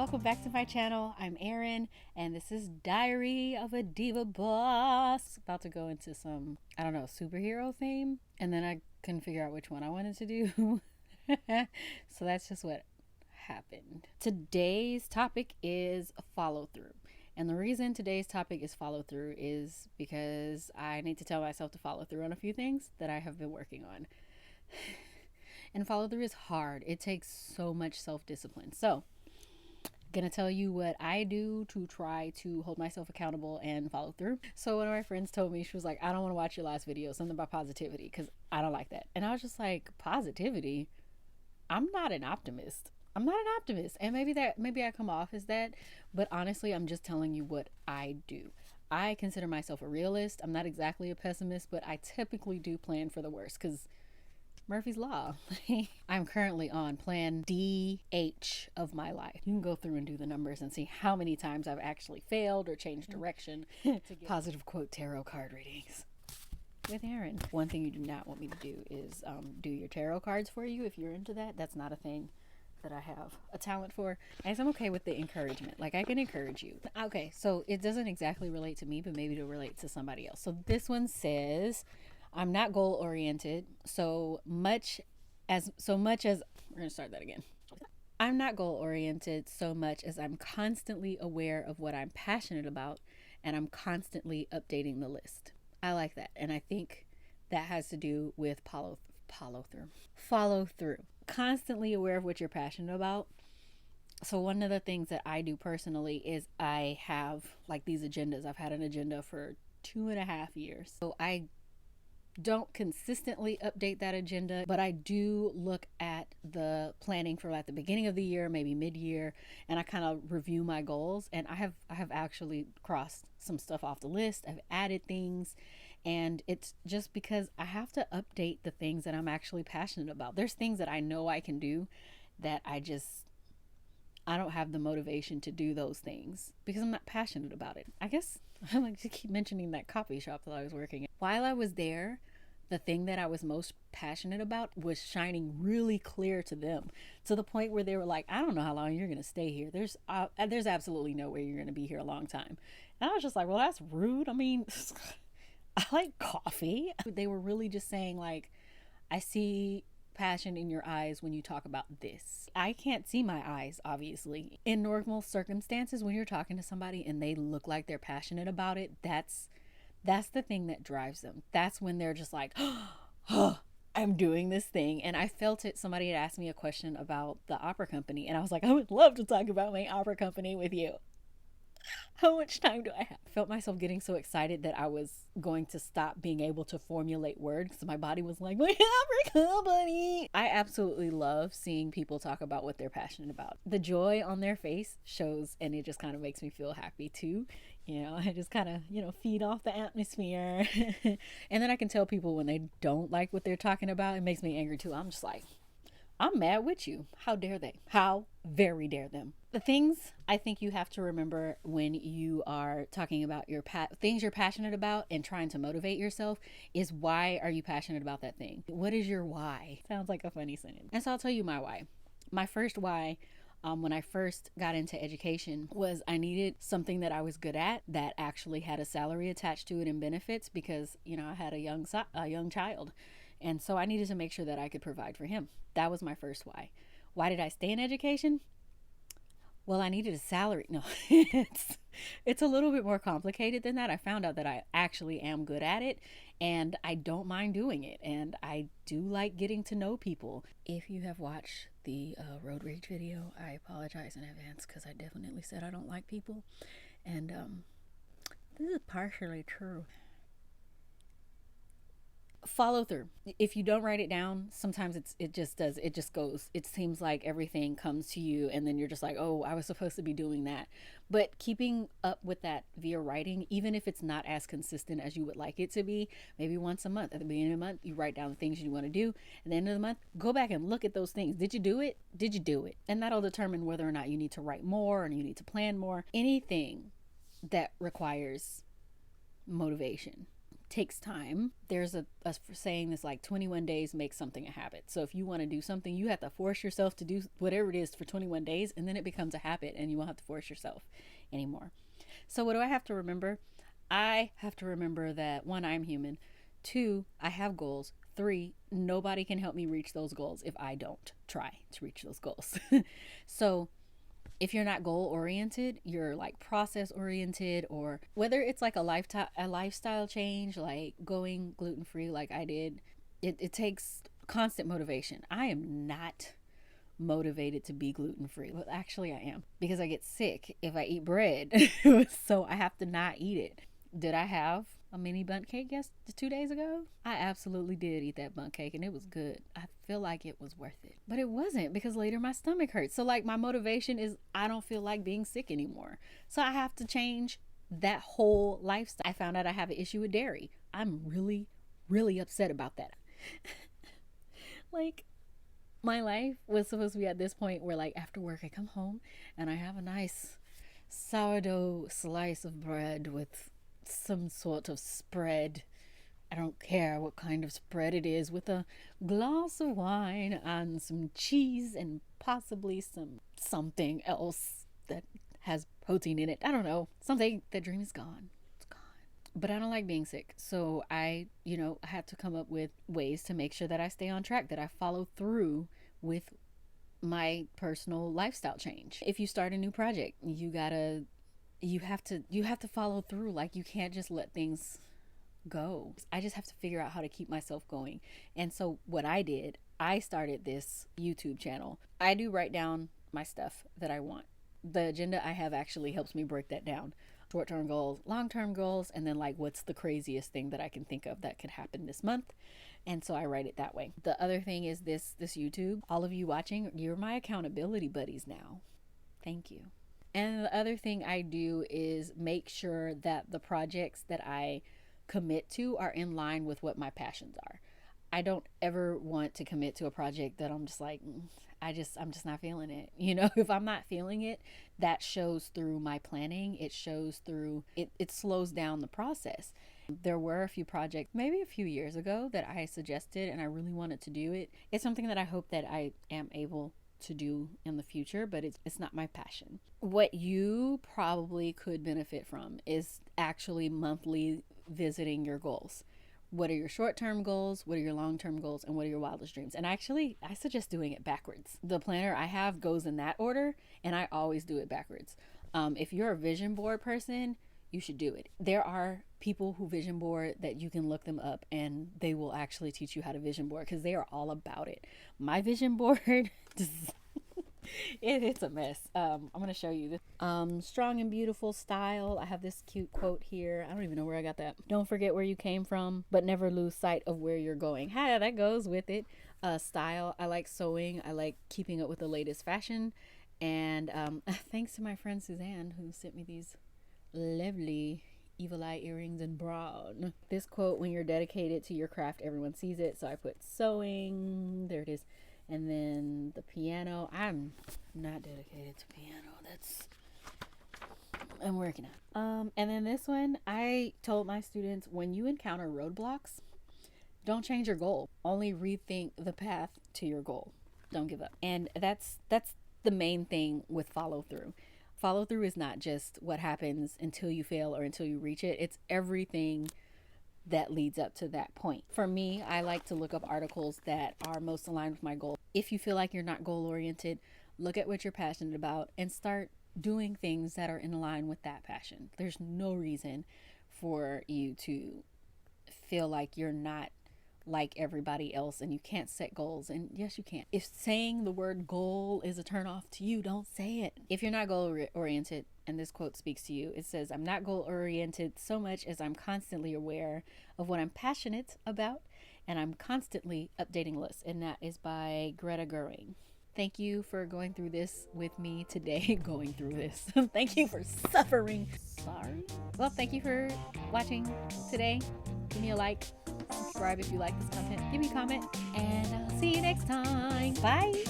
welcome back to my channel. I'm Erin, and this is Diary of a Diva Boss. About to go into some, I don't know, superhero theme, and then I couldn't figure out which one I wanted to do. So that's just what happened. Today's topic is follow through. And the reason today's topic is follow through is because I need to tell myself to follow through on a few things that I have been working on. And follow through is hard. It takes so much self-discipline. So gonna tell you what I do to try to hold myself accountable and follow through. So one of my friends told me, she was like, I don't want to watch your last video, something about positivity, because I don't like that. And I was just like, positivity? I'm not an optimist. I'm not an optimist. And maybe I come off as that, but honestly, I'm just telling you what I do. I consider myself a realist. I'm not exactly a pessimist, but I typically do plan for the worst because Murphy's Law. I'm currently on plan DH of my life. You can go through and do the numbers and see how many times I've actually failed or changed direction to get positive quote tarot card readings with Erin. One thing you do not want me to do is do your tarot cards for you if you're into that. That's not a thing that I have a talent for. As I'm okay with the encouragement. Like, I can encourage you. Okay, so it doesn't exactly relate to me, but maybe it'll relate to somebody else. So this one says, I'm not goal oriented so much as we're gonna start that again. I'm not goal oriented so much as I'm constantly aware of what I'm passionate about, and I'm constantly updating the list. I like that, and I think that has to do with follow through. Constantly aware of what you're passionate about. So one of the things that I do personally is I have like these agendas. I've had an agenda for 2.5 years. So I don't consistently update that agenda, but I do look at the planning for at the beginning of the year, maybe mid-year, and I kind of review my goals. And I have actually crossed some stuff off the list. I've added things, and it's just because I have to update the things that I'm actually passionate about. There's things that I know I can do that I don't have the motivation to do those things because I'm not passionate about it. I guess I like to keep mentioning that coffee shop that I was working at. While I was there, the thing that I was most passionate about was shining really clear to them, to the point where they were like, I don't know how long you're going to stay here. There's absolutely no way you're going to be here a long time. And I was just like, well, that's rude. I mean, I like coffee. They were really just saying like, I see passion in your eyes when you talk about this. I can't see my eyes, obviously. In normal circumstances, when you're talking to somebody and they look like they're passionate about it, that's the thing that drives them. That's when they're just like, oh, I'm doing this thing. And I felt it. Somebody had asked me a question about the opera company, and I was like, I would love to talk about my opera company with you. How much time do I have? I felt myself getting so excited that I was going to stop being able to formulate words because my body was like, my opera company. I absolutely love seeing people talk about what they're passionate about. The joy on their face shows, and it just kind of makes me feel happy too. You know, I just kind of, feed off the atmosphere. And then I can tell people when they don't like what they're talking about. It makes me angry too. I'm just like, I'm mad with you. How dare they? How very dare them? The things I think you have to remember when you are talking about your things you're passionate about and trying to motivate yourself is, why are you passionate about that thing? What is your why? Sounds like a funny sentence. And so I'll tell you my why. My first why, when I first got into education, was I needed something that I was good at that actually had a salary attached to it and benefits, because I had a young child. And so I needed to make sure that I could provide for him. That was my first why. Why did I stay in education? Well, I needed a salary. No, it's a little bit more complicated than that. I found out that I actually am good at it, and I don't mind doing it. And I do like getting to know people. If you have watched the road rage video, I apologize in advance because I definitely said I don't like people. And this is partially true. Follow through. If you don't write it down, sometimes it just goes. It seems like everything comes to you and then you're just like, oh, I was supposed to be doing that. But keeping up with that via writing, even if it's not as consistent as you would like it to be, maybe once a month, at the beginning of the month, you write down the things you want to do. At the end of the month, go back and look at those things. Did you do it? Did you do it? And that'll determine whether or not you need to write more and you need to plan more. Anything that requires motivation, takes time. There's a saying that's like 21 days makes something a habit. So if you want to do something, you have to force yourself to do whatever it is for 21 days, and then it becomes a habit and you won't have to force yourself anymore. So what do I have to remember? I have to remember that one, I'm human. Two, I have goals. Three, nobody can help me reach those goals if I don't try to reach those goals. So if you're not goal oriented, you're like process oriented, or whether it's like a lifestyle change, like going gluten free, like I did, it takes constant motivation. I am not motivated to be gluten free. Well, actually, I am, because I get sick if I eat bread. So I have to not eat it. Did I have a mini bundt cake 2 days ago? I absolutely did eat that bundt cake, and it was good. I feel like it was worth it, but it wasn't, because later my stomach hurts. So like my motivation is I don't feel like being sick anymore. So I have to change that whole lifestyle. I found out I have an issue with dairy. I'm really, really upset about that. Like, my life was supposed to be at this point where, like, after work I come home and I have a nice sourdough slice of bread with some sort of spread. I don't care what kind of spread it is, with a glass of wine and some cheese and possibly something else that has protein in it. I don't know. Someday that dream is gone. It's gone. But I don't like being sick. So I have to come up with ways to make sure that I stay on track, that I follow through with my personal lifestyle change. If you start a new project, you have to follow through. Like, you can't just let things go. I just have to figure out how to keep myself going. And so what I did, I started this YouTube channel. I do write down my stuff that I want. The agenda I have actually helps me break that down. Short-term goals, long-term goals, and then like what's the craziest thing that I can think of that could happen this month. And so I write it that way. The other thing is this YouTube. All of you watching, you're my accountability buddies now. Thank you. And the other thing I do is make sure that the projects that I commit to are in line with what my passions are. I don't ever want to commit to a project that I'm just like, I'm just not feeling it. If I'm not feeling it, that shows through my planning. It shows through, it slows down the process. There were a few projects maybe a few years ago that I suggested and I really wanted to do it. It's something that I hope that I am able to do in the future, but it's not my passion. What you probably could benefit from is actually monthly visiting your goals. What are your short-term goals? What are your long-term goals? And what are your wildest dreams? And actually, I suggest doing it backwards. The planner I have goes in that order, and I always do it backwards. If you're a vision board person, you should do it. There are people who vision board that you can look them up, and they will actually teach you how to vision board, because they are all about it. My vision board, it's a mess. I'm going to show you this. Strong and beautiful style. I have this cute quote here. I don't even know where I got that. Don't forget where you came from, but never lose sight of where you're going. Hi, that goes with it. Style. I like sewing. I like keeping up with the latest fashion. And thanks to my friend Suzanne, who sent me these lovely evil eye earrings in brown. This quote: when you're dedicated to your craft, everyone sees it. So I put sewing. There it is. And then the piano. I'm not dedicated to piano. I'm working on. And then this one, I told my students, when you encounter roadblocks, don't change your goal. Only rethink the path to your goal. Don't give up. And that's the main thing with follow through. Follow through is not just what happens until you fail or until you reach it. It's everything that leads up to that point. For me, I like to look up articles that are most aligned with my goal. If you feel like you're not goal oriented, look at what you're passionate about and start doing things that are in line with that passion. There's no reason for you to feel like you're not like everybody else and you can't set goals. And yes, you can. If saying the word goal is a turn off to you, don't say it. If you're not goal oriented, and this quote speaks to you, it says, I'm not goal oriented so much as I'm constantly aware of what I'm passionate about, and I'm constantly updating lists. And that is by Greta Gerwig. Thank you for going through this with me today. Going through this. Thank you for suffering. Sorry. Well, thank you for watching today. Give me a like. Subscribe if you like this content. Give me a comment. And I'll see you next time. Bye.